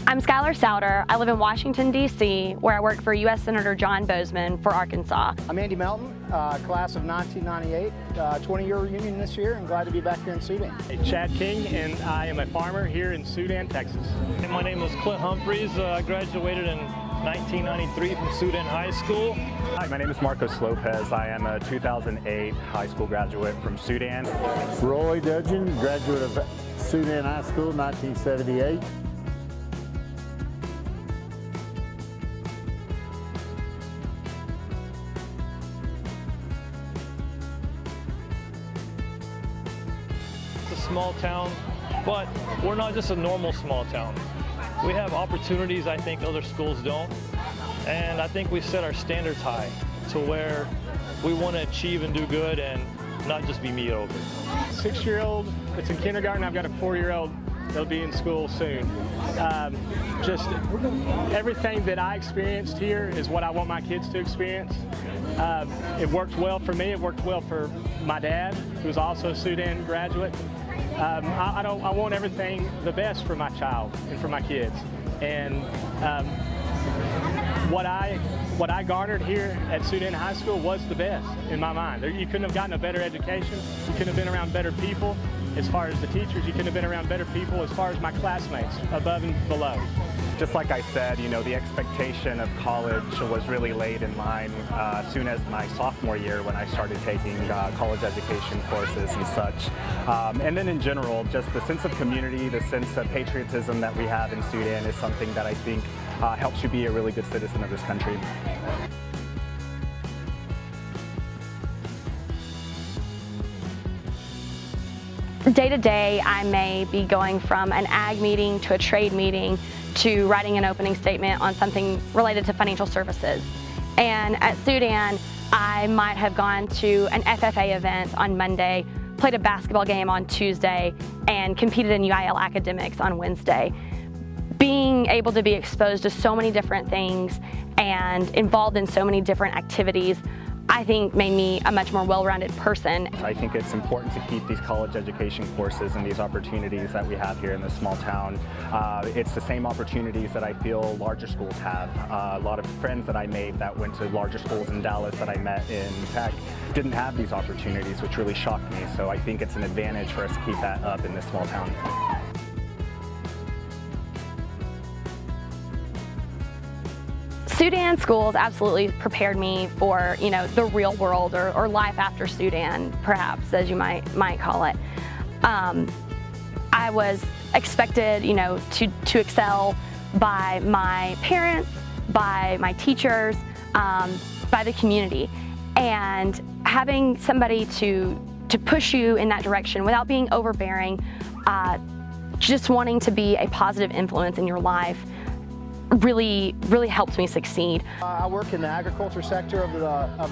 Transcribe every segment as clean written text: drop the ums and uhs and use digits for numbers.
I'm Skylar Souter. I live in Washington, D.C., where I work for U.S. Senator John Bozeman for Arkansas. I'm Andy Melton, class of 1998, 20-year reunion this year, and glad to be back here in Sudan. Hey, Chad King, and I am a farmer here in Sudan, Texas. And my name is Clint Humphreys. I graduated in 1993 from Sudan High School. Hi, my name is Marcos Lopez. I am a 2008 high school graduate from Sudan. Roy Dudgeon, graduate of Sudan High School, 1978. It's a small town, but we're not just a normal small town. We have opportunities I think other schools don't, and I think we set our standards high to where we want to achieve and do good and not just be mediocre. 6-year-old that's in kindergarten. I've got a 4-year-old that'll be in school soon. Just everything that I experienced here is what I want my kids to experience. It worked well for me. It worked well for my dad, who's also a Sudan graduate. I want everything the best for my child and for my kids. And what I garnered here at Sudan High School was the best in my mind. You couldn't have gotten a better education. You couldn't have been around better people. As far as the teachers, you couldn't have been around better people. As far as my classmates, above and below. Just like I said, the expectation of college was really laid in line as soon as my sophomore year when I started taking college education courses and such. And then in general, just the sense of community, the sense of patriotism that we have in Sudan is something that I think helps you be a really good citizen of this country. Day to day, I may be going from an ag meeting to a trade meeting to writing an opening statement on something related to financial services. And at Sudan, I might have gone to an FFA event on Monday, played a basketball game on Tuesday, and competed in UIL academics on Wednesday. Being able to be exposed to so many different things and involved in so many different activities, I think made me a much more well-rounded person. I think it's important to keep these college education courses and these opportunities that we have here in this small town. It's the same opportunities that I feel larger schools have. A lot of friends that I made that went to larger schools in Dallas that I met in Tech didn't have these opportunities, which really shocked me. So I think it's an advantage for us to keep that up in this small town. Sudan schools absolutely prepared me for, the real world or life after Sudan, perhaps, as you might call it. I was expected, to excel by my parents, by my teachers, by the community, and having somebody to push you in that direction without being overbearing, just wanting to be a positive influence in your life. Really helped me succeed. I work in the agriculture sector of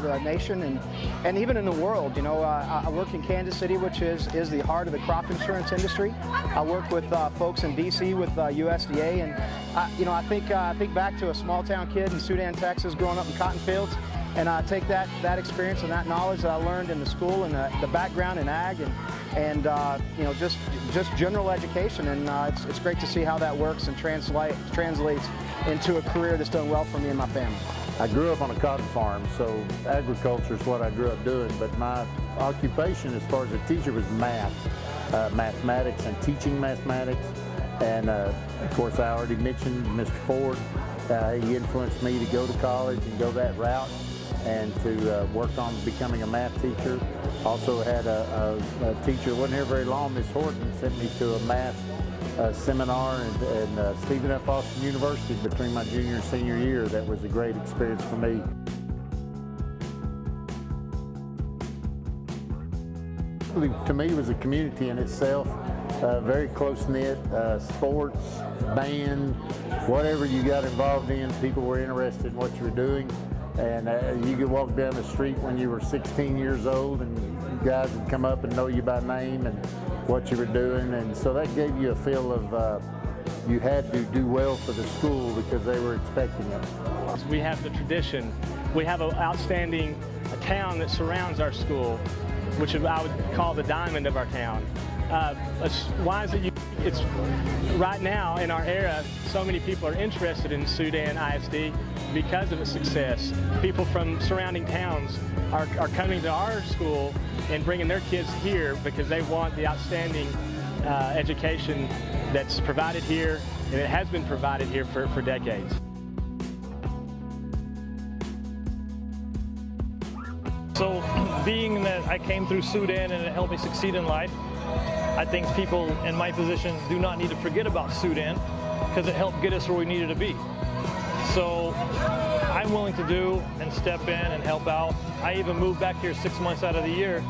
the nation and even in the world. I work in Kansas City, which is the heart of the crop insurance industry. I work with folks in D.C. with USDA, and I think back to a small town kid in Sudan, Texas, growing up in cotton fields, and I take that experience and that knowledge that I learned in the school and the background in ag and just general education, and it's great to see how that works and translates into a career that's done well for me and my family. I grew up on a cotton farm, so agriculture is what I grew up doing, but my occupation as far as a teacher was mathematics and teaching mathematics. And of course, I already mentioned Mr. Ford. He influenced me to go to college and go that route and to work on becoming a math teacher. Also had a teacher that wasn't here very long, Ms. Horton, sent me to a math seminar in Stephen F. Austin University between my junior and senior year. That was a great experience for me. To me, it was a community in itself, very close-knit, sports, band, whatever you got involved in, people were interested in what you were doing. And you could walk down the street when you were 16 years old and guys would come up and know you by name and what you were doing. And so that gave you a feel of you had to do well for the school because they were expecting it. We have the tradition. We have an outstanding town that surrounds our school, which I would call the diamond of our town. Why is it unique? It's right now in our era, so many people are interested in Sudan ISD because of its success. People from surrounding towns are coming to our school and bringing their kids here because they want the outstanding education that's provided here, and it has been provided here for decades. So being that I came through Sudan and it helped me succeed in life, I think people in my position do not need to forget about Sudan because it helped get us where we needed to be. So I'm willing to do and step in and help out. I even moved back here 6 months out of the year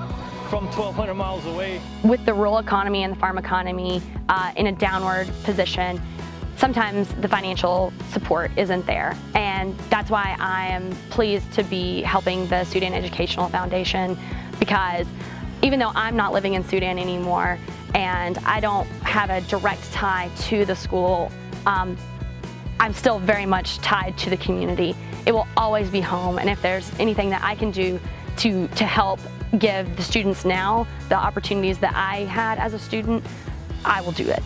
from 1,200 miles away. With the rural economy and the farm economy in a downward position, sometimes the financial support isn't there. And that's why I am pleased to be helping the Sudan Educational Foundation, because even though I'm not living in Sudan anymore and I don't have a direct tie to the school, I'm still very much tied to the community. It will always be home, and if there's anything that I can do to help give the students now the opportunities that I had as a student, I will do it.